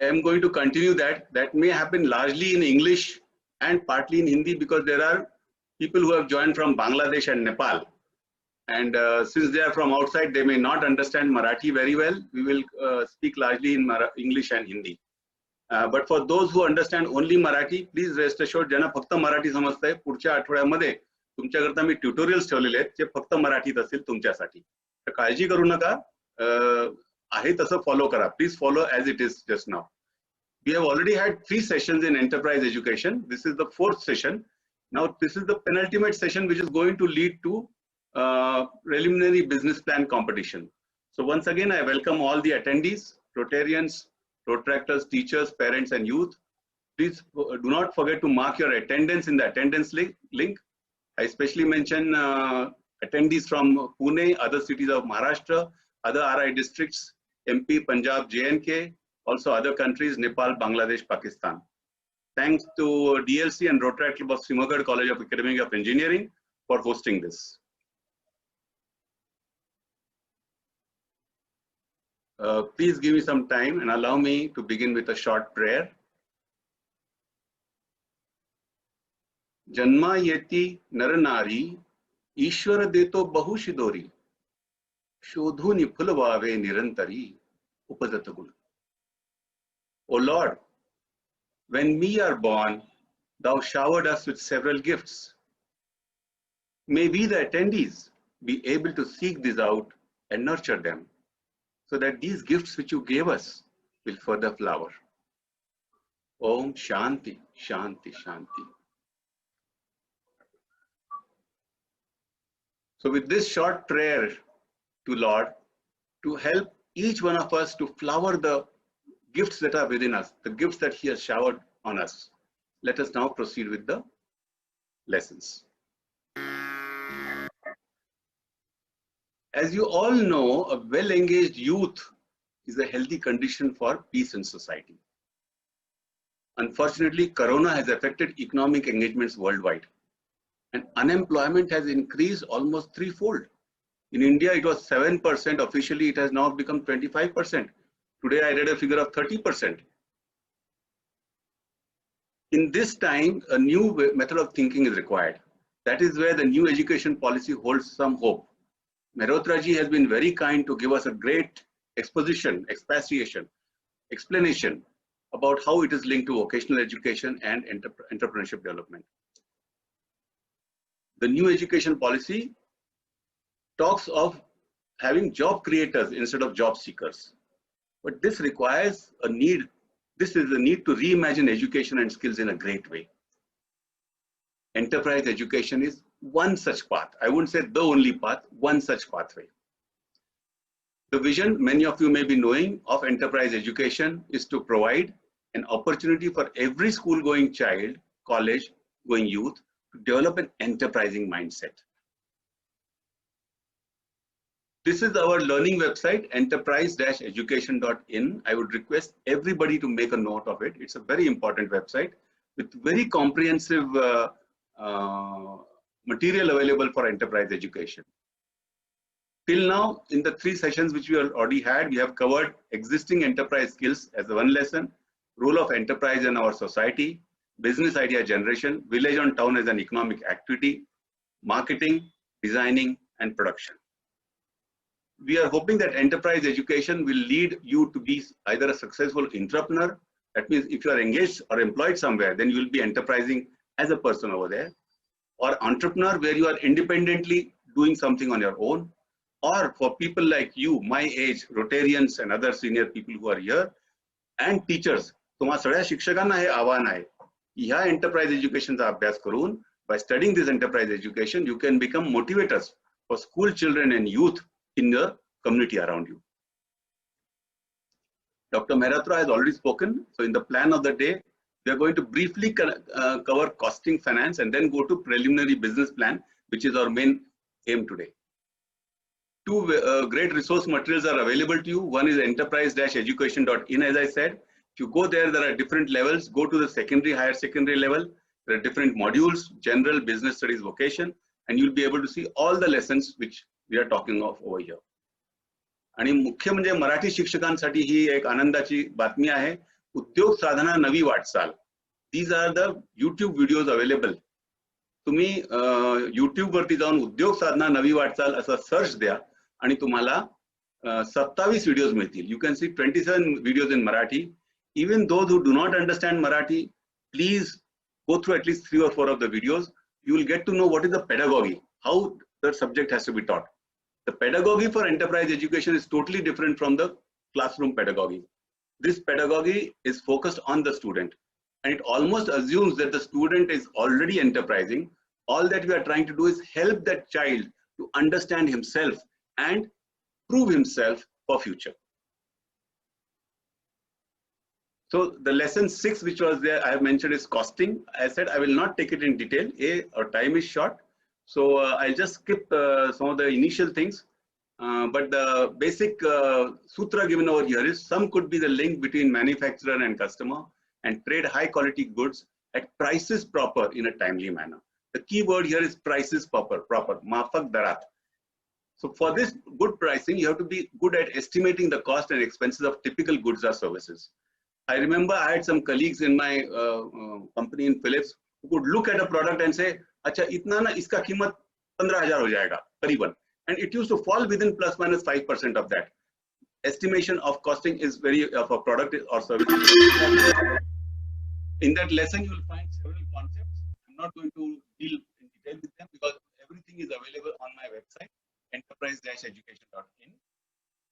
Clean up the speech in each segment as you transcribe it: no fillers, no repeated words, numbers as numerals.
I am going to continue that. That may happen largely in English and partly in Hindi, because there are people who have joined from Bangladesh and Nepal. And since they are from outside, they may not understand Marathi very well. We will speak largely in English and Hindi. But for those who understand only Marathi, please rest assured, ज्यांना फक्त मराठी समजतंय, पुढच्या आठवड्यामध्ये तुमच्याकरता मी tutorials ठेवलेले आहेत जे फक्त मराठीत असतील तुमच्यासाठी. तर काळजी करू नका, आहे तसं फॉलो करा. Please follow as it is just now. We have already had 3 sessions in enterprise education. This is the 4th session. Now this is the penultimate session, which is going to lead to preliminary business plan competition. So once again, I welcome all the attendees, Rotarians, Protractors, teachers, parents, and youth. Please do not forget to mark your attendance in the attendance link. I especially mention attendees from Pune, other cities of Maharashtra, other RI districts, MP, Punjab, J&K, also other countries, Nepal, Bangladesh, Pakistan. Thanks to DLC and Rotary Club of Srinagar College of Academy of Engineering for hosting this. Please give me some time and allow me to begin with a short prayer. Janma yeti naranari, Ishwara deto bahushidori, Shodhuni phulvave nirantari, Upadataguna. O Lord, when we are born, thou showered us with several gifts. May we, the attendees, be able to seek these out and nurture them, so that these gifts which you gave us will further flower. Om Shanti, Shanti, Shanti. So with this short prayer to Lord, to help each one of us to flower the gifts that are within us, the gifts that He has showered on us, let us now proceed with the lessons. As you all know, a well-engaged youth is a healthy condition for peace in society. Unfortunately, Corona has affected economic engagements worldwide, and unemployment has increased almost threefold. In India, it was 7%. Officially, it has now become 25%. Today, I read a figure of 30%. In this time, a new method of thinking is required. That is where the new education policy holds some hope. Mehrotra ji has been very kind to give us a great explanation about how it is linked to vocational education and entrepreneurship development. The new education policy talks of having job creators instead of job seekers. But this requires a need. This is a need to reimagine education and skills in a great way. Enterprise education is one such path. I wouldn't say the only path, one such pathway. The vision, many of you may be knowing, of enterprise education is to provide an opportunity for every school-going child, college-going youth to develop an enterprising mindset. This is our learning website, enterprise-education.in. I would request everybody to make a note of it. It's a very important website with very comprehensive material available for enterprise education. Till now, in the 3 sessions which we already had, we have covered existing enterprise skills as one lesson, role of enterprise in our society, business idea generation, village on town as an economic activity, marketing, designing, and production. We are hoping that enterprise education will lead you to be either a successful entrepreneur. That means if you are engaged or employed somewhere, then you will be enterprising as a person over there, or entrepreneur where you are independently doing something on your own, or for people like you, my age, Rotarians and other senior people who are here, and teachers. तुम्हा सगळ्या शिक्षकांना हे आव्हान आहे. ह्या enterprise educationचा अभ्यास करून, by studying this enterprise education, you can become motivators for school children and youth in the community around you. Dr. Mehrotra has already spoken. So in the plan of the day, we are going to briefly cover costing finance and then go to preliminary business plan, which is our main aim today. 2 great resource materials are available to you. One is enterprise-education.in, as I said. If you go there, there are different levels. Go to the secondary, higher secondary level. There are different modules, general, business studies, vocation, and you'll be able to see all the lessons which we are talking of over here. आणि मुख्य म्हणजे मराठी शिक्षकांसाठी ही एक आनंदाची बातमी आहे. उद्योग साधना नवी वाटचाल. These are the YouTube videos available. तुम्ही YouTube वरती जाऊन उद्योग साधना नवी वाटचाल असा सर्च द्या आणि तुम्हाला 27 व्हिडिओज मिळतील. You can see 27 videos in Marathi. Even those who do not understand Marathi, please go through at least 3 or 4 of the videos. You will get to know what is the pedagogy, how the subject has to be taught. The pedagogy for enterprise education is totally different from the classroom pedagogy. This pedagogy is focused on the student, and it almost assumes that the student is already enterprising. All that we are trying to do is help that child to understand himself and prove himself for future. So the lesson 6 which was there, I have mentioned, is costing. I said I will not take it in detail. Our time is short. So I'll just skip some of the initial things. But the basic sutra given over here is some could be the link between manufacturer and customer and trade high quality goods at prices proper in a timely manner. The key word here is prices proper, mafak darat. So for this good pricing, you have to be good at estimating the cost and expenses of typical goods or services. I remember I had some colleagues in my company in Philips who could look at a product and say, "Acha, itna na iska कीमत 15,000 हो जाएगा करीबन." And it used to fall within plus minus 5% of that. Estimation of costing is very of a product or service. In that lesson, you will find several concepts. I'm not going to deal in detail with them because everything is available on my website, enterprise-education.in.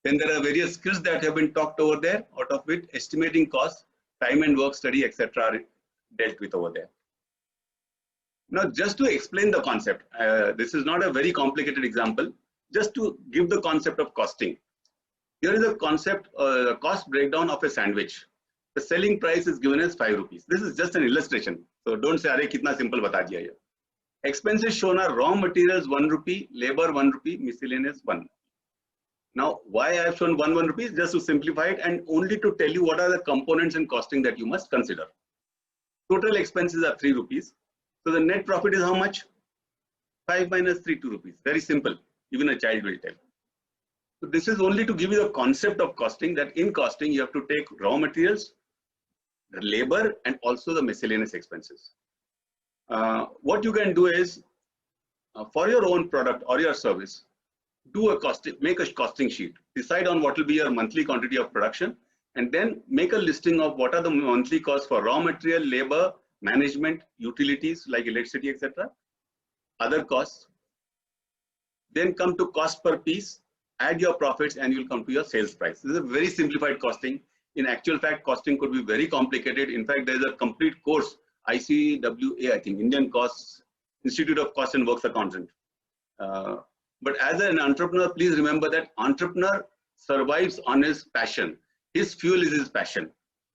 Then there are various skills that have been talked over there, out of which estimating costs, time and work study, etc. are dealt with over there. Now, just to explain the concept, this is not a very complicated example, just to give the concept of costing. Here is a concept, cost breakdown of a sandwich. The selling price is given as 5 rupees. This is just an illustration. So don't say, "Arey, kitna simple bata diya ye." Expenses shown are raw materials 1 rupee, labor 1 rupee, miscellaneous 1. Now, why I have shown 1 rupee? Just to simplify it and only to tell you what are the components in costing that you must consider. Total expenses are 3 rupees. So the net profit is how much? 5 minus 3, 2 rupees. Very simple. Even a child will tell. So this is only to give you the concept of costing, that in costing you have to take raw materials, the labor, and also the miscellaneous expenses. What you can do is, for your own product or your service, do a costing, make a costing sheet, decide on what will be your monthly quantity of production, and then make a listing of what are the monthly costs for raw material, labor, management, utilities like electricity, etc., other costs. Then come to cost per piece, add your profits, and you'll come to your sales price. This is a very simplified costing. In actual fact, costing could be very complicated. In fact, there is a complete course, ICWA, I think, Indian Costs, Institute of Cost and Works Accountant. But as an entrepreneur, please remember that entrepreneur survives on his passion. His fuel is his passion.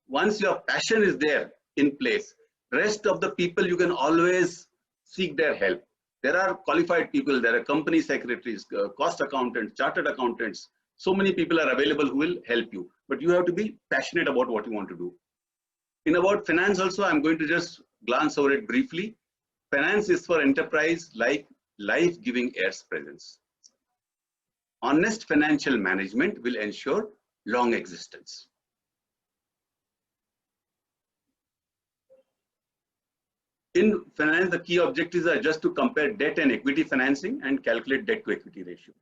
Once your passion is there in place, rest of the people, you can always seek their help. There are qualified people, there are company secretaries, cost accountants, chartered accountants. So many people are available who will help you, but you have to be passionate about what you want to do. In about finance also, I'm going to just glance over it briefly. Finance is for enterprise like life-giving heirs presence. Honest financial management will ensure long existence. In finance, the key objectives are just to compare debt and equity financing and calculate debt to equity ratio.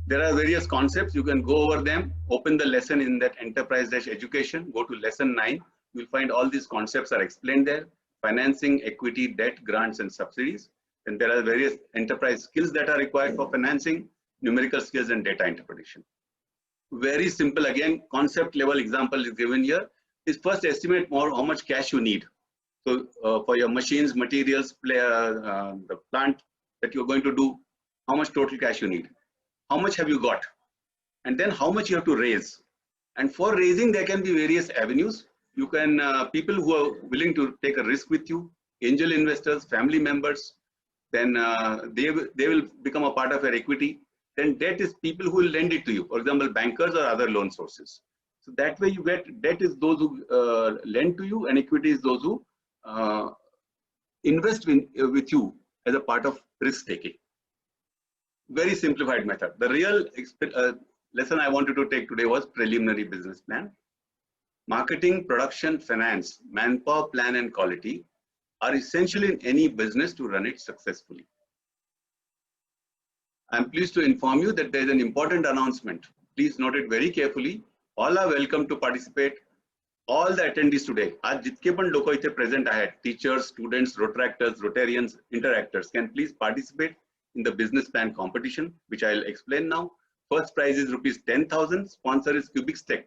There are various concepts. You can go over them, open the lesson in that enterprise-education, go to lesson 9. You'll find all these concepts are explained there. Financing, equity, debt, grants, and subsidies. And there are various enterprise skills that are required for financing, numerical skills, and data interpretation. Very simple, again, concept level example is given here. Is first estimate more how much cash you need. So for your machines, materials, the plant that you're going to do, how much total cash you need? How much have you got? And then how much you have to raise. And for raising, there can be various avenues. You can, people who are willing to take a risk with you, angel investors, family members, then they will become a part of your equity. Then debt is people who will lend it to you. For example, bankers or other loan sources. So that way you get, debt is those who lend to you, and equity is those who invest with you as a part of risk taking. Very simplified method. The real lesson I wanted to take today was preliminary business plan. Marketing, production, finance, manpower, plan, and quality are essential in any business to run it successfully. I'm pleased to inform you that there is an important announcement. Please note it very carefully. All are welcome to participate. All the attendees today, आज जितके पण लोक इथे present आहेत, teachers, students, Rotaractors, Rotarians, interactors, can please participate in the business plan competition, which I'll explain now. First prize is rupees 10,000. Sponsor is Cubic Tech,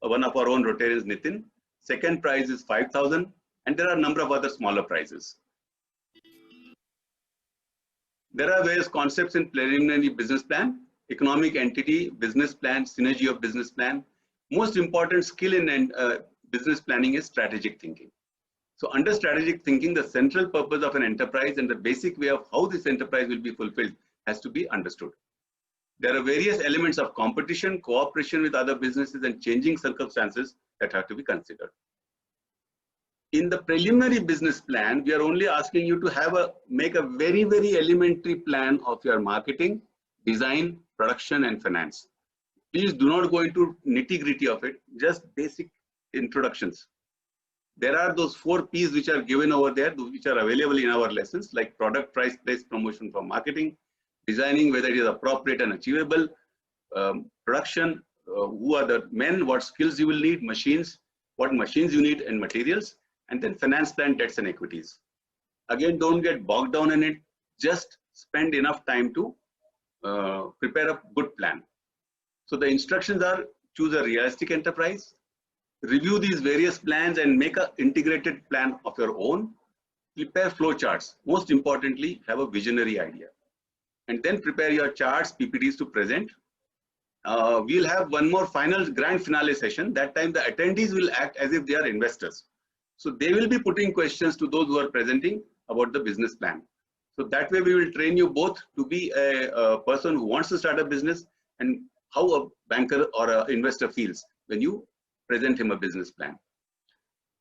one of our own Rotarians, Nitin. Second prize is 5,000, and there are a number of other smaller prizes. There are various concepts in preliminary business plan: economic entity, business plan, synergy of business plan. Most important skill in business planning is strategic thinking. So under strategic thinking, the central purpose of an enterprise and the basic way of how this enterprise will be fulfilled has to be understood. There are various elements of competition, cooperation with other businesses, and changing circumstances that have to be considered. In the preliminary business plan, we are only asking you to make a very, very elementary plan of your marketing, design, production, and finance. Please do not go into nitty-gritty of it, just basic introductions. There are those 4 P's which are given over there, which are available in our lessons, like product, price, place, promotion for marketing, designing whether it is appropriate and achievable, production, who are the men, what skills you will need, machines, what machines you need, and materials, and then finance plan, debts and equities. Again, don't get bogged down in it, just spend enough time to prepare a good plan. So the instructions are: choose a realistic enterprise, review these various plans and make an integrated plan of your own, prepare flow charts. Most importantly, have a visionary idea, and then prepare your charts, PPTs to present. We'll have one more final grand finale session. That time the attendees will act as if they are investors. So they will be putting questions to those who are presenting about the business plan. So that way we will train you both to be a person who wants to start a business and how a banker or an investor feels when you present him a business plan.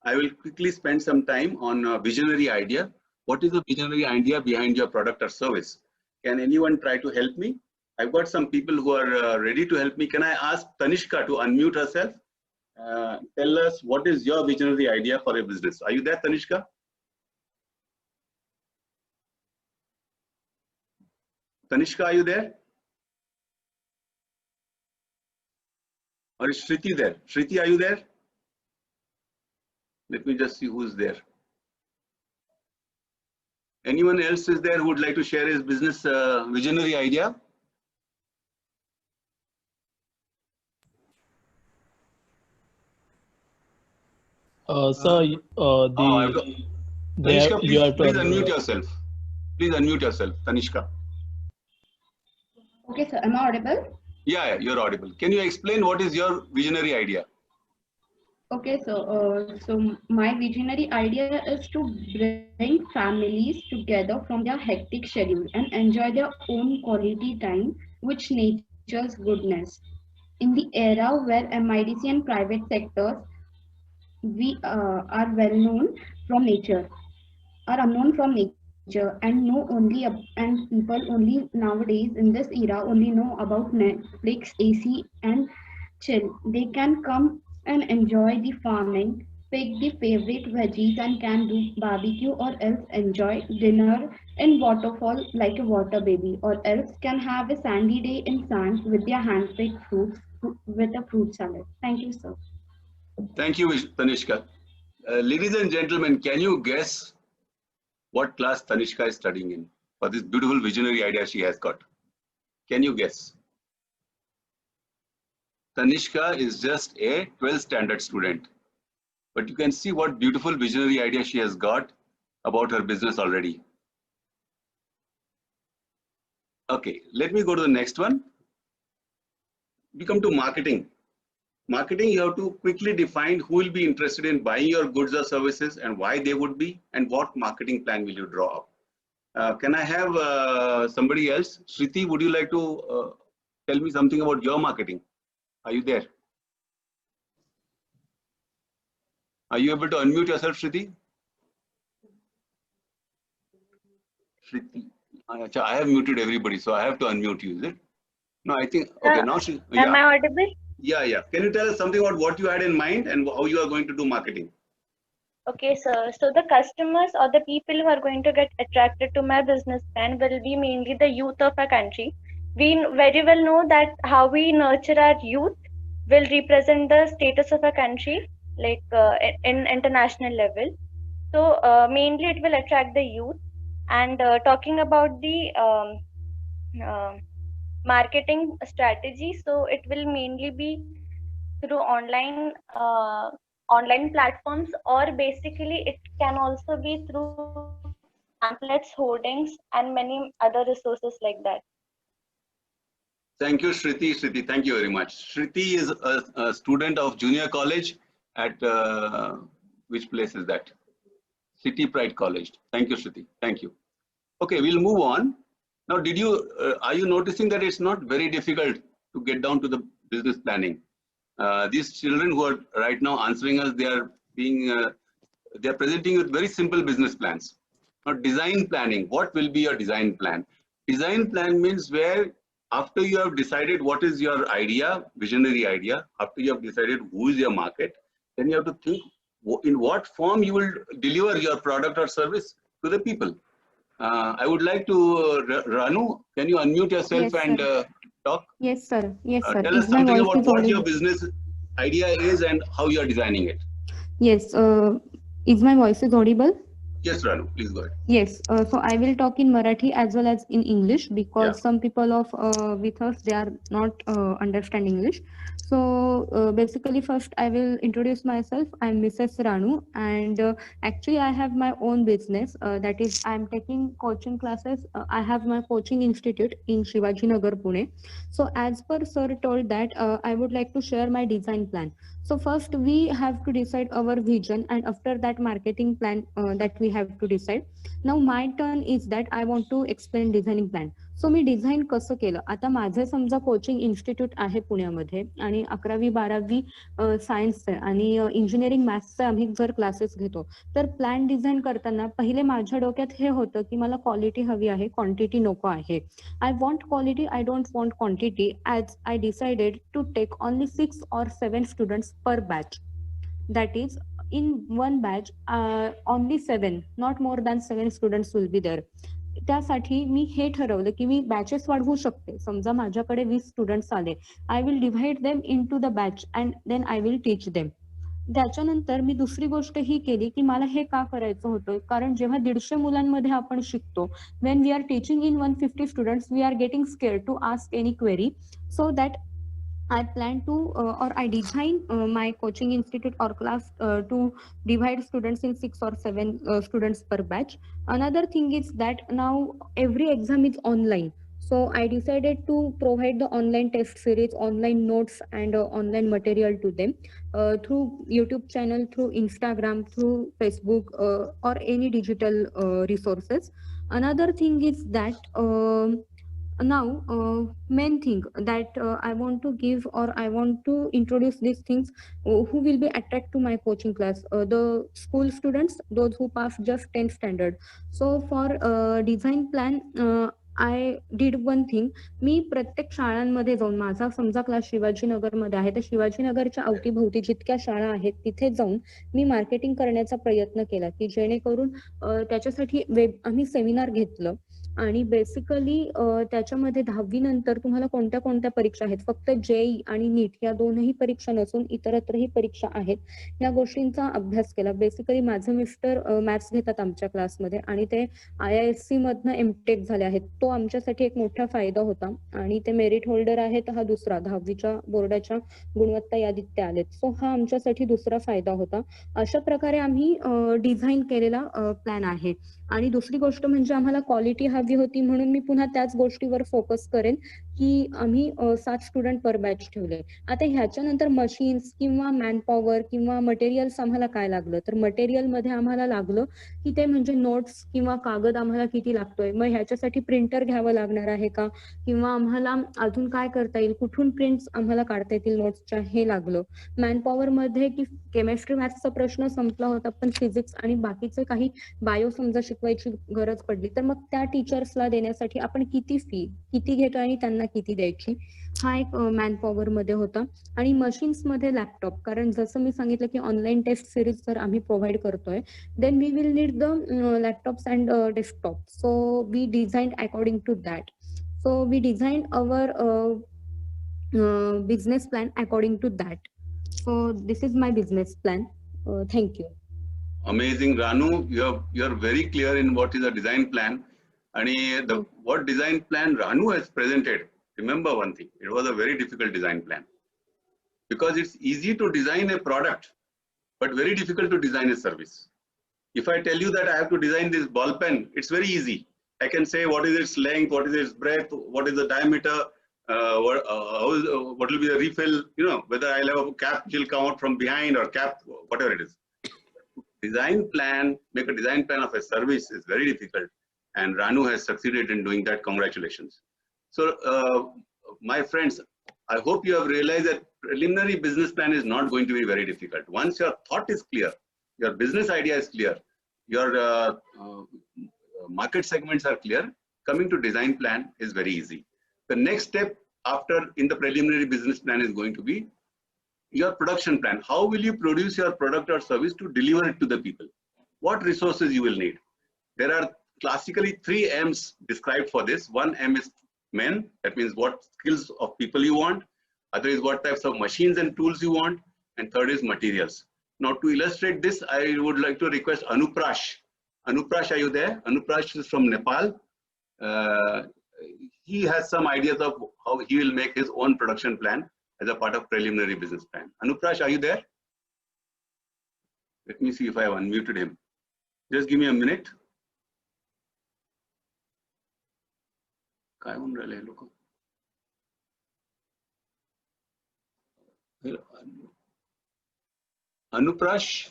I will quickly spend some time on a visionary idea. What is the visionary idea behind your product or service? Can anyone try to help me? I've got some people who are ready to help me. Can I ask Tanishka to unmute herself? Tell us, what is your visionary idea for a business? Are you there, Tanishka? Tanishka, are you there? Or is Shriti there? Shriti, are you there? Let me just see who's there. Anyone else is there who would like to share his business visionary idea? Sir, Tanishka, please unmute yourself. Please unmute yourself, Tanishka. Okay, sir. Am I audible? Yeah, you're audible. Can you explain what is your visionary idea? Okay, so my visionary idea is to bring families together from their hectic schedule and enjoy their own quality time with nature's goodness. In the era where MIDC and private sectors are well known from nature, are unknown from nature, and and people only nowadays in this era only know about Netflix, AC, and chill. They can come and enjoy the farming, pick the favorite veggies, and can do barbecue or else enjoy dinner in waterfall like a water baby, or else can have a sandy day in sand with their hand-picked fruits with a fruit salad. Thank you, sir. Thank you, Tanishka. Ladies and gentlemen, can you guess what class Tanishka is studying in for this beautiful visionary idea she has got? Can you guess? Tanishka is just a 12th standard student, but you can see what beautiful visionary idea she has got about her business already. Okay, let me go to the next one. We come to marketing. Marketing, you have to quickly define who will be interested in buying your goods or services and why they would be, and what marketing plan will you draw up. Can I have somebody else? Shriti, would you like to tell me something about your marketing? Are you there? Are you able to unmute yourself, Shriti? Shriti, I have muted everybody, so I have to unmute you, is it? No, I think, okay, now she, Am I audible? Yeah. Can you tell us something about what you had in mind and how you are going to do marketing? Okay, sir. So the customers or the people who are going to get attracted to my business plan will be mainly the youth of our country. We very well know that how we nurture our youth will represent the status of our country, like in international level. So mainly it will attract the youth. And talking about the uh, marketing strategy, so it will mainly be through online platforms, or basically it can also be through pamphlets, hoardings, and many other resources like that. Thank you, Shriti. Shriti, thank you very much. Shriti is a student of junior college at which place is that? City Pride College. Thank you, Shriti. Thank you. Okay, we'll move on. Now, are you noticing that it's not very difficult to get down to the business planning? These children who are right now answering us, they are presenting with very simple business plans. Now, design planning, what will be your design plan? Design plan means where after you have decided what is your idea, visionary idea, after you have decided who is your market, then you have to think in what form you will deliver your product or service to the people. I would like to, Ranu, can you unmute yourself Yes, and sir. talk? Yes, sir. Yes, sir. Tell us Is my something voice about is what your audible? business idea is and how you are designing it. Yes. Is my voice is audible? Yes, Ranu, please go ahead. Yes. So I will talk in Marathi as well as in English, because Yeah. some people of with us, they are not understand English. So basically, first I will introduce myself. I'm Mrs. Ranu, and actually I have my own business. That is, I'm taking coaching classes. I have my coaching institute in Shivaji Nagar, Pune. So as per sir told that, I would like to share my design plan. So first we have to decide our vision, and after that marketing plan that we have to decide. Now my turn is that I want to explain designing plan. So me design कसं केलं. आता माझे समजा coaching institute आहे पुण्यामध्ये, आणि 11वी-12वी सायन्सचे आणि engineering मॅथ्सचे आम्ही जर क्लासेस घेतो, तर प्लॅन डिझाईन करताना पहिले माझ्या डोक्यात हे होतं की मला क्वालिटी हवी आहे, क्वांटिटी नको आहे. I want quality, I don't want quantity, as I decided to take only 6 or 7 students per batch. That is, in one batch, only 7, not more than 7 students will be there. त्यासाठी मी हे ठरवलं की मी batches वाढवू शकते. समजा माझ्याकडे 20 students आले, I will divide them into the batch and then I will teach them. त्याच्यानंतर मी दुसरी गोष्ट ही केली की मला हे का करायचं होतं, कारण जेव्हा 150 मुलांमध्ये आपण शिकतो, when we are teaching in 150 students, we are getting scared to ask any query. So that I plan to or I design my coaching institute or class to divide students in 6 or 7 students per batch. Another thing is that now every exam is online. So I decided to provide the online test series, online notes, and online material to them through YouTube channel, through Instagram, through Facebook, or any digital resources. Another thing is that now main thing that I want to give, or I want to introduce these things who will be attracted to my coaching class, the school students, those who pass just 10th standard. So for design plan, I did one thing. मी प्रत्येक शाळांमध्ये जाऊन, माझा समजा class शिवाजीनगरमध्ये आहे, तर शिवाजीनगरच्या अवतीभोवती जितक्या शाळा आहेत तिथे जाऊन मी मार्केटिंग करण्याचा प्रयत्न केला, की जेणेकरून त्याच्यासाठी आम्ही सेमिनार घेतलं. आणि बेसिकली त्याच्यामध्ये 10वी नंतर तुम्हाला कोणत्या कोणत्या परीक्षा आहेत, फक्त जेई आणि नीट या दोनही परीक्षा नसून इतरत्रही परीक्षा आहेत, या गोष्टींचा अभ्यास केला. बेसिकली माझे मिस्टर मॅथ्स घेतात आमच्या क्लासमध्ये, आणि ते IISc मधनं एमटेक झाले आहेत. तो आमच्यासाठी एक मोठा फायदा होता, आणि ते मेरिट होल्डर आहेत. हा दुसरा 10वीच्या बोर्डाच्या गुणवत्ता यादीत ते आलेत. सो हा आमच्यासाठी दुसरा फायदा होता. अशा प्रकारे आम्ही डिझाईन केलेला प्लॅन आहे. आणि दुसरी गोष्ट म्हणजे आम्हाला क्वालिटी हवी होती, म्हणून मी पुन्हा त्याच गोष्टीवर फोकस करेन की आम्ही 7 स्टुडंट पर बॅच ठेवले. आता ह्याच्यानंतर मशीन्स किंवा मॅनपॉवर किंवा मटेरियल्स आम्हाला काय लागलं, तर मटेरियल मध्ये आम्हाला लागलं की ते म्हणजे नोट्स किंवा कागद आम्हाला किती लागतोय, मग ह्याच्यासाठी प्रिंटर घ्यावं लागणार आहे का, किंवा आम्हाला अजून काय करता येईल, कुठून प्रिंट्स आम्हाला काढता येतील नोट्सच्या, हे लागलं. मॅनपॉवर मध्ये की केमिस्ट्री मॅथ्सचा प्रश्न संपला होता, पण फिजिक्स आणि बाकीचे काही बायो समजा शिकवायची गरज पडली, तर मग त्या टीचर्सला देण्यासाठी आपण किती फी किती घेतो आणि त्यांना किती द्यायची, हा एक मॅनपॉवर मध्ये होता. आणि मशीन्स मध्ये लॅपटॉप, कारण जसं मी सांगितलं की ऑनलाईन टेस्ट सिरीज जर आम्ही प्रोव्हाइड करतोय, then we will need the laptops and desktop. So we design according to that. So we design our business plan according to that. So this is my business plan. Thank you. Amazing, Ranu. You're very clear in what is a design plan, and what design plan Ranu has presented. Remember one thing: it was a very difficult design plan, because it's easy to design a product, but very difficult to design a service. If I tell you that I have to design this ball pen, it's very easy. I can say what is its length, what is its breadth, what is the diameter, what will be the refill, whether I'll have a cap which will come out from behind or cap, whatever it is. Design plan, make a design plan of a service is very difficult, and Ranu has succeeded in doing that. Congratulations. So my friends, I hope you have realized that preliminary business plan is not going to be very difficult. Once your thought is clear, your business idea is clear, your market segments are clear, coming to design plan is very easy. The next step after in the preliminary business plan is going to be your production plan. How will you produce your product or service to deliver it to the people? What resources you will need? There are classically 3 M's described for this. One M is men, that means what skills of people you want. Other is what types of machines and tools you want. And third is materials. Now to illustrate this, I would like to request Anuprash. Anuprash, are you there? Anuprash is from Nepal. He has some ideas of how he will make his own production plan as a part of preliminary business plan. Anuprash, are you there? Let me see if I have unmuted him. Just give me a minute. Anuprash?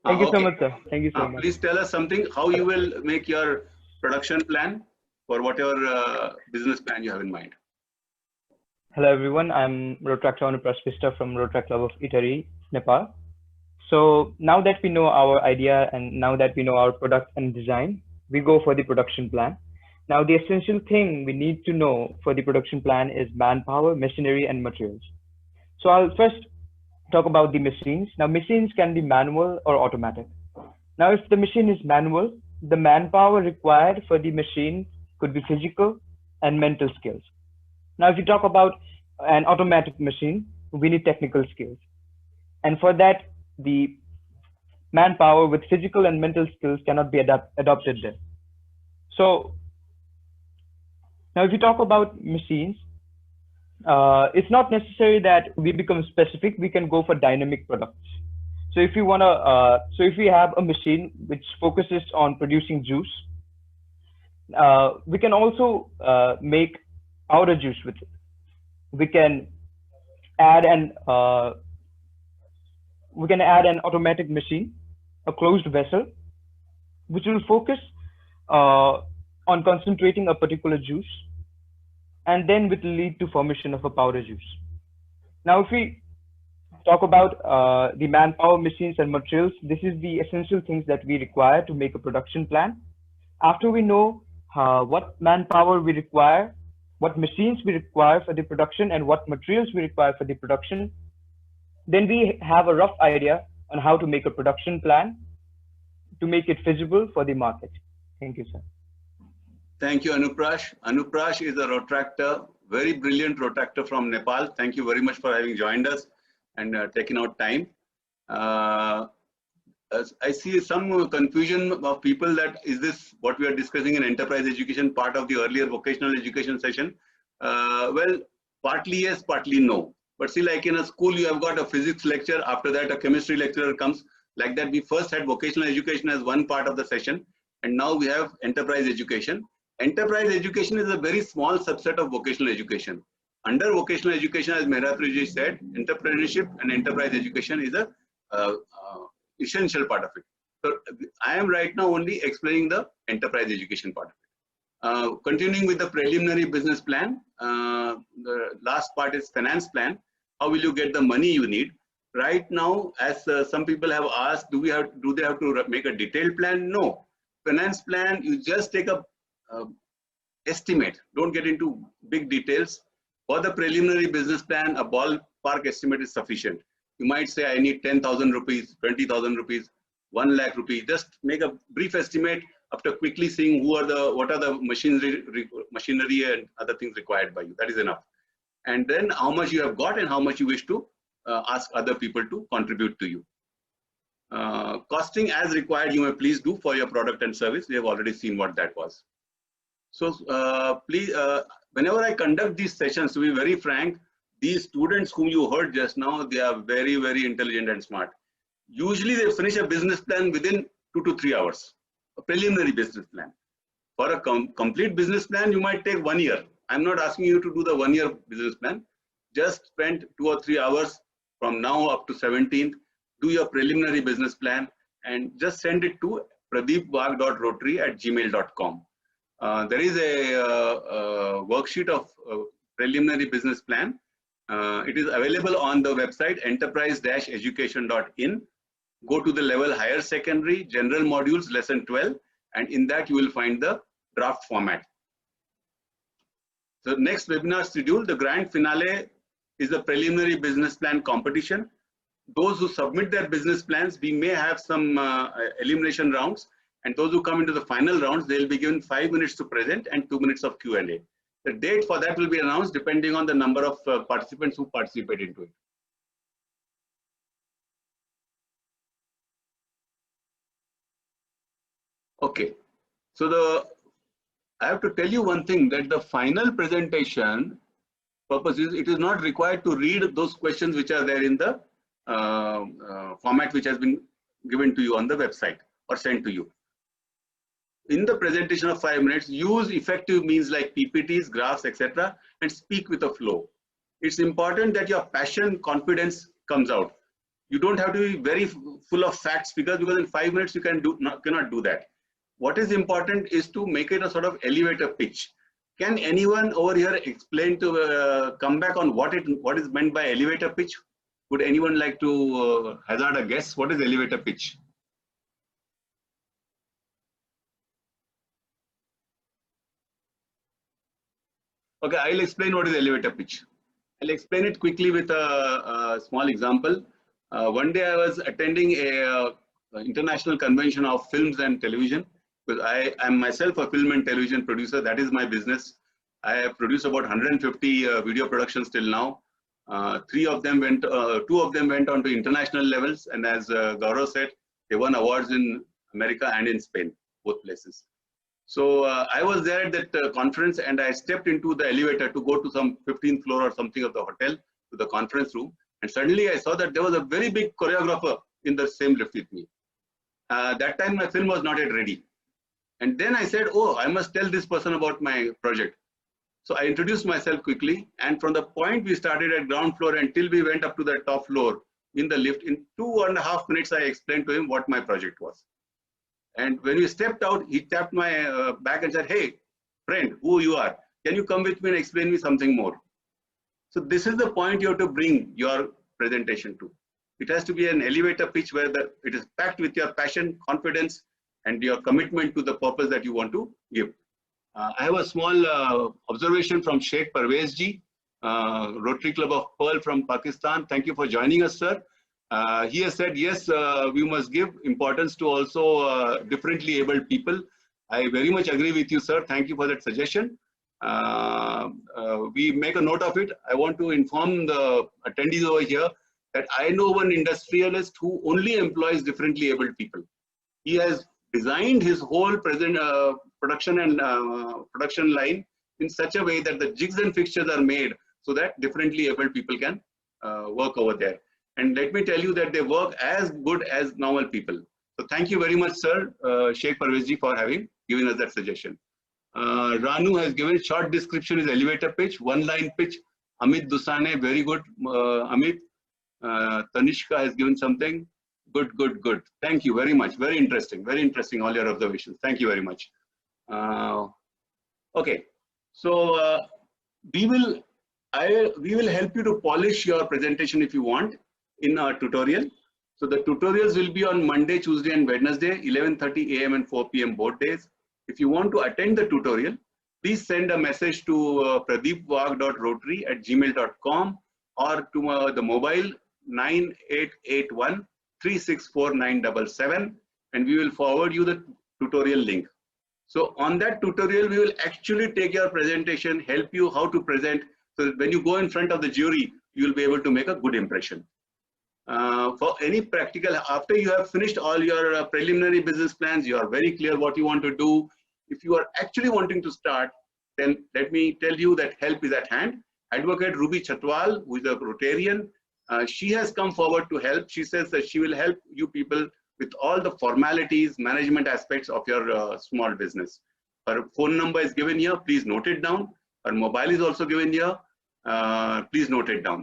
Thank you so much, sir. Thank you so much. Please tell us something, how you will make your production plan for whatever business plan you have in mind. Hello, everyone. I'm Rotractor Anuprash Vista from Rotaract Club of Itari, Nepal. So now that we know our idea and now that we know our product and design, we go for the production plan. Now, the essential thing we need to know for the production plan is manpower, machinery, and materials. So I'll first talk about the machines. Now, machines can be manual or automatic. Now, if the machine is manual, the manpower required for the machine could be physical and mental skills. Now, if you talk about an automatic machine, we need technical skills. And for that, the manpower with physical and mental skills cannot be adopted there. So now, if you talk about machines, it's not necessary that we become specific. We can go for dynamic products. So if you want to, if we have a machine which focuses on producing juice, we can also make powder juice with it. We can add an automatic machine, a closed vessel, which will focus on concentrating a particular juice, and then it will lead to formation of a powder juice. Now, if we talk about the manpower, machines, and materials, this is the essential things that we require to make a production plan. After we know what manpower we require, what machines we require for the production, and what materials we require for the production, then we have a rough idea on how to make a production plan to make it feasible for the market. Thank you, sir. Thank you, Anuprash. Anuprash is a Rotractor, very brilliant Rotractor from Nepal. Thank you very much for having joined us and taking out time. I see some confusion of people that is this what we are discussing in enterprise education, part of the earlier vocational education session? Well, partly yes, partly no. But see, like in a school, you have got a physics lecture. After that, a chemistry lecturer comes. Like that, we first had vocational education as one part of the session. And now we have enterprise education. Enterprise education is a very small subset of vocational education. Under vocational education, as Mehratriji said, entrepreneurship and enterprise education is a essential part of it. So I am right now only explaining the enterprise education part of it. Continuing with the preliminary business plan, the last part is finance plan. How will you get the money you need? Right now, as some people have asked, do they have to make a detailed plan? No. Finance plan, you just take a estimate. Don't get into big details. For the preliminary business plan, a ballpark estimate is sufficient. You might say, I need 10,000 rupees, 20,000 rupees, 1 lakh rupees. Just make a brief estimate after quickly seeing what are the machinery and other things required by you. That is enough. And then how much you have got and how much you wish to ask other people to contribute to you. Costing as required, you may please do for your product and service. We have already seen what that was. So please, whenever I conduct these sessions, to be very frank, these students whom you heard just now, they are very, very intelligent and smart. Usually they finish a business plan within 2 to 3 hours, a preliminary business plan. For a complete business plan, you might take 1 year. I'm not asking you to do the 1 year business plan. Just spend 2 or 3 hours from now up to 17th, do your preliminary business plan and just send it to pradeepwag.rotary@gmail.com. There is a worksheet of preliminary business plan. It is available on the website enterprise-education.in. Go to the level higher secondary, general modules, lesson 12, and in that you will find the draft format. So next webinar schedule, the grand finale is the preliminary business plan competition. Those who submit their business plans, we may have some elimination rounds, and those who come into the final rounds, they'll be given 5 minutes to present and 2 minutes of Q&A. The date for that will be announced depending on the number of participants who participate into it. Okay, so I have to tell you one thing, that the final presentation purpose is, it is not required to read those questions which are there in the format which has been given to you on the website or sent to you. In the presentation of 5 minutes, use effective means like PPTs, graphs, etc., and speak with a flow. It's important that your passion, confidence comes out. You don't have to be very full of facts, because in 5 minutes you cannot do that. What is important is to make it a sort of elevator pitch. Can anyone over here explain to come back on what is meant by elevator pitch? Would anyone like to hazard a guess? What is elevator pitch? Okay, I'll explain what is elevator pitch. I'll explain it quickly with a small example. One day I was attending a international convention of films and television, because I am myself a film and television producer. That is my business. I have produced about 150 video productions till now. 2 of them went on to international levels, and as Gaurav said, they won awards in America and in Spain, both places. So I was there at that conference, and I stepped into the elevator to go to some 15th floor or something of the hotel, to the conference room, and suddenly I saw that there was a very big choreographer in the same lift with me. That time my film was not yet ready. And then I said, oh, I must tell this person about my project. So I introduced myself quickly, and from the point we started at ground floor until we went up to the top floor in the lift, in 2.5 minutes I explained to him what my project was. And when we stepped out, he tapped my back and said, hey, friend, who you are? Can you come with me and explain me something more? So this is the point you have to bring your presentation to. It has to be an elevator pitch where it is packed with your passion, confidence, and your commitment to the purpose that you want to give. I have a small observation from Sheikh Parvez ji, Rotary Club of Pearl from Pakistan. Thank you for joining us, sir. He has said, yes, we must give importance to also differently abled people. I very much agree with you, sir. Thank you for that suggestion. We make a note of it. I want to inform the attendees over here that I know one industrialist who only employs differently abled people. He has designed his whole production line in such a way that the jigs and fixtures are made so that differently abled people can work over there. And let me tell you that they work as good as normal people. So thank you very much, sir, Sheikh Parvez ji, for having given us that suggestion. Ranu has given short description is elevator pitch, 1-line pitch. Amit Dusane, very good, Amit. Tanishka has given something. Good, good, good. Thank you very much. Very interesting, all your observations. Thank you very much. Okay, so we will help you to polish your presentation if you want in our tutorial. So the tutorials will be on Monday, Tuesday, and Wednesday, 11:30 a.m. and 4 p.m. both days. If you want to attend the tutorial, please send a message to pradeepwag.rotary@gmail.com or to the mobile 9881364977, and we will forward you the tutorial link. So on that tutorial, we will actually take your presentation, help you how to present, so that when you go in front of the jury, you will be able to make a good impression. For any practical, after you have finished all your preliminary business plans, you are very clear what you want to do. If you are actually wanting to start, then let me tell you that help is at hand. Advocate Ruby Chatwal, who is a Rotarian, she has come forward to help. She says that she will help you people with all the formalities, management aspects of your small business. Her phone number is given here. Please note it down. Her mobile is also given here. Please note it down.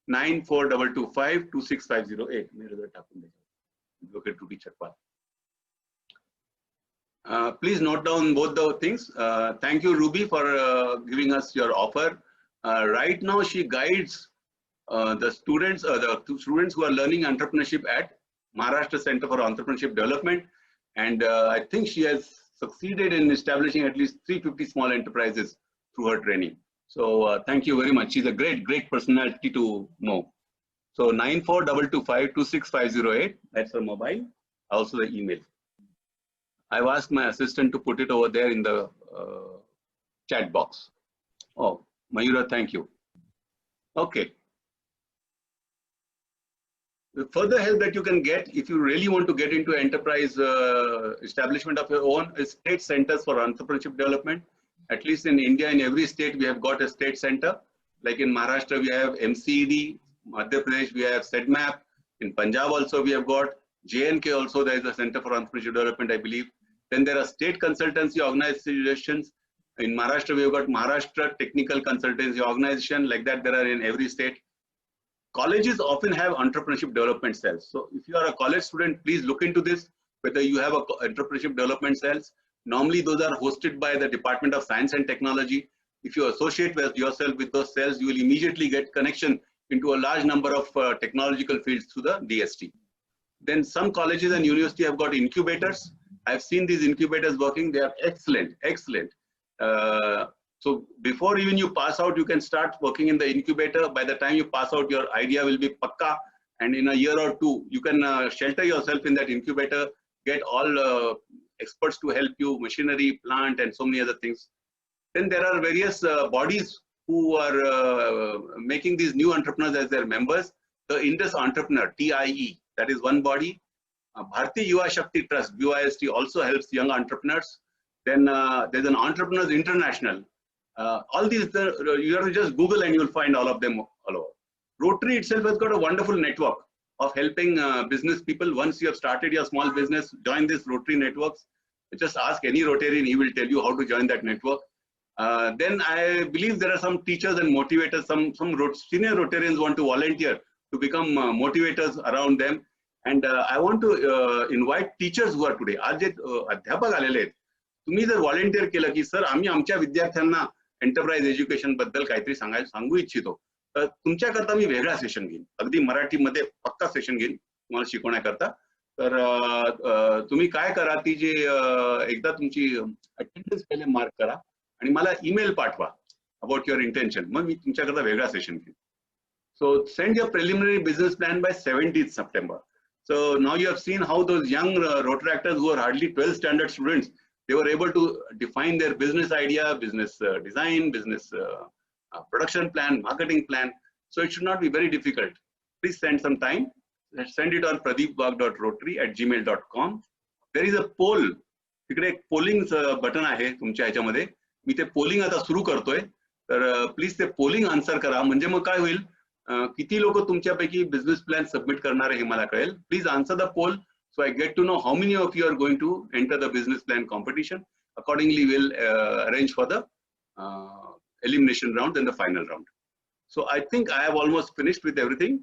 9422526508. Advocate Ruby Chatwal. Please note down both the things. Thank you, Ruby, for giving us your offer. Right now, she guides the students who are learning entrepreneurship at Maharashtra Center for Entrepreneurship Development, and I think she has succeeded in establishing at least 350 small enterprises through her training. So thank you very much. She's a great personality to know. So 9422526508. That's her mobile. Also the email. I've asked my assistant to put it over there in the chat box. Oh, Mayura, thank you. Okay. The further help that you can get if you really want to get into enterprise establishment of your own is state centers for entrepreneurship development. At least in India, in every state, we have got a state center. Like in Maharashtra, we have MCED. Madhya Pradesh, we have SEDMAP. In Punjab also, we have got JNK also. There is a Center for Entrepreneurship Development, I believe. Then there are state consultancy organizations. In Maharashtra, we have got Maharashtra Technical Consultancy Organization. Like that, there are in every state. Colleges often have entrepreneurship development cells. So if you are a college student, please look into this, whether you have a entrepreneurship development cells. Normally, those are hosted by the Department of Science and Technology. If you associate yourself with those cells, you will immediately get connection into a large number of technological fields through the DST. Then some colleges and universities have got incubators. I've seen these incubators working. They are excellent. So before even you pass out, you can start working in the incubator. By the time you pass out, your idea will be pakka. And in a year or two, you can shelter yourself in that incubator, get all experts to help you, machinery, plant, and so many other things. Then there are various bodies who are making these new entrepreneurs as their members. The Indus Entrepreneur, TIE, that is one body. Bharti Yuva Shakti Trust, BYST, also helps young entrepreneurs. Then there's an Entrepreneurs International. All these, you have to just Google and you'll find all of them all over. Rotary itself has got a wonderful network of helping business people. Once you have started your small business, join this Rotary networks. Just ask any Rotarian, he will tell you how to join that network. Then I believe there are some teachers and motivators. Some senior Rotarians want to volunteer to become motivators around them. And I want to invite teachers who are today. आज जे अध्यापक आलेले आहेत, तुम्ही जर volunteer केलं की sir आम्ही आमच्या विद्यार्थ्यांना एंटरप्राइज एज्युकेशन बद्दल काहीतरी सांगू इच्छितो, तर तुमच्याकरता मी वेगळा सेशन घेईन, अगदी मराठीमध्ये पक्का सेशन घेईन तुम्हाला शिकवण्याकरता. तर तुम्ही काय करा, ती जे एकदा तुमची अटेंडन्स पहिले मार्क करा आणि मला ईमेल पाठवा अबाउट युअर इंटेन्शन, मग मी तुमच्याकरता वेगळा सेशन घेईन. So send your preliminary business plan by 17th September. So now you have seen how those young Rotaractors who are hardly 12th standard students, they were able to define their business idea, business design, business production plan, marketing plan. So it should not be very difficult. Please send some time. Send it on pradeepwag.rotary@gmail.com. There is a poll. तिकडे एक polling button आहे तुमच्या ह्याच्यामध्ये. मी ते polling आता सुरू करतोय. तर प्लीज ते पोलिंग आन्सर करा. म्हणजे मग काय होईल, किती लोक तुमच्यापैकी बिझनेस प्लॅन सबमिट करणार आहे हे मला कळेल. Please answer the poll so I get to know how many of you are going to enter the business plan competition. Accordingly, we'll arrange for the elimination round and the final round. So I think I have almost finished with everything.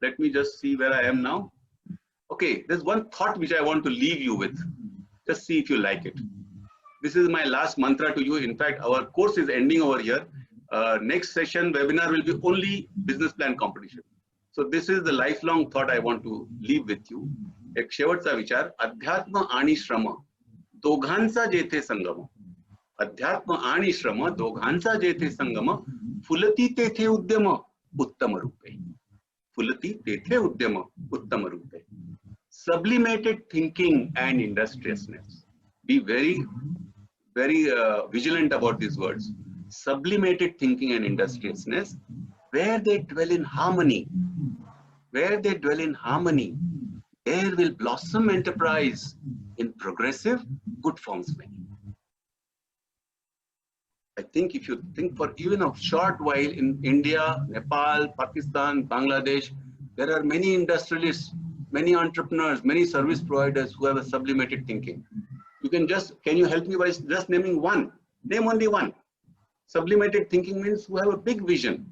Let me just see where I am now. Okay, there's one thought which I want to leave you with. Just see if you like it. This is my last mantra to you. In fact, our course is ending over here. Next session webinar will be only business plan competition. So this is the lifelong thought I want to leave with you. एक शेवटचा विचार, अध्यात्म आणि श्रम दोघांचा जेथे संगम. अध्यात्म आणि श्रम दोघांचा जेथे संगम फुलती तेथे उद्यम उत्तम रूपे. फुलती तेथे उद्यम उत्तम रूपे. Sublimated thinking and industriousness. Be very vigilant about these words. Sublimated thinking and industriousness, where they dwell in harmony, where they dwell in harmony, there will blossom enterprise in progressive good forms many. I think if you think for even a short while, in India, Nepal, Pakistan, Bangladesh, there are many industrialists, many entrepreneurs, many service providers who have a sublimated thinking. You can you help me by just naming one? Name only one. Sublimated thinking means who have a big vision.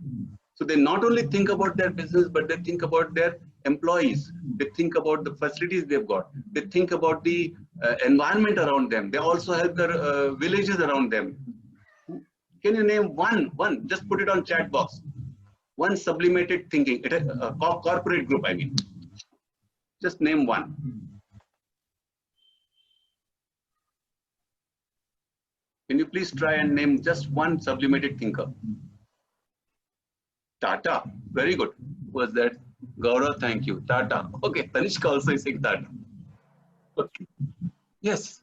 So they not only think about their business, but they think about their employees. They think about the facilities they've got. They think about the environment around them. They also help their villages around them. Can you name one? Just put it on chat box. One sublimated thinking, corporate group, I mean. Just name one. Can you please try and name just one sublimated thinker? Tata, very good. Who was that? Gaurav, thank you. Tata. Okay, Tanishka also is saying Tata. Okay. Yes.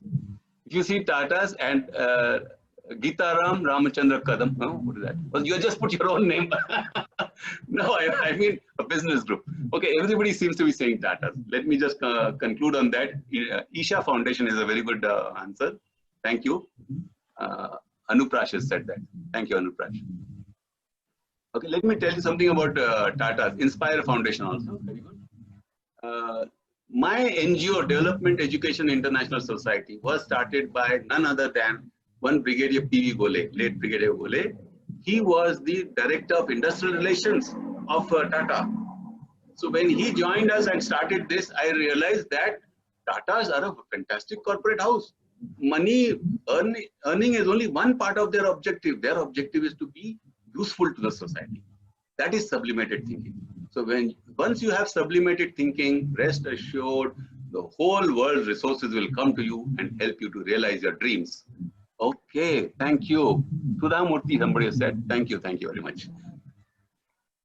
If you see Tatas and Geetaram Ramachandra Kadam, no, what is that? Well, you just put your own name. No, I mean a business group. Okay, everybody seems to be saying Tata. Let me just conclude on that. Isha Foundation is a very good answer. Thank you. Anuprash has said that. Thank you, Anuprash. Okay, let me tell you something about Tata's Inspire Foundation also. Very good. My NGO, Development Education International Society, was started by none other than one Brigadier P.V. Gole, late Brigadier Gole. He was the Director of Industrial Relations of Tata. So when he joined us and started this, I realized that Tatas are a fantastic corporate house. Money earning is only one part of their objective. Their objective is to be useful to the society. That is sublimated thinking. So once you have sublimated thinking, rest assured, the whole world's resources will come to you and help you to realize your dreams. Okay, thank you. Sudhamurthy, somebody has said, thank you very much.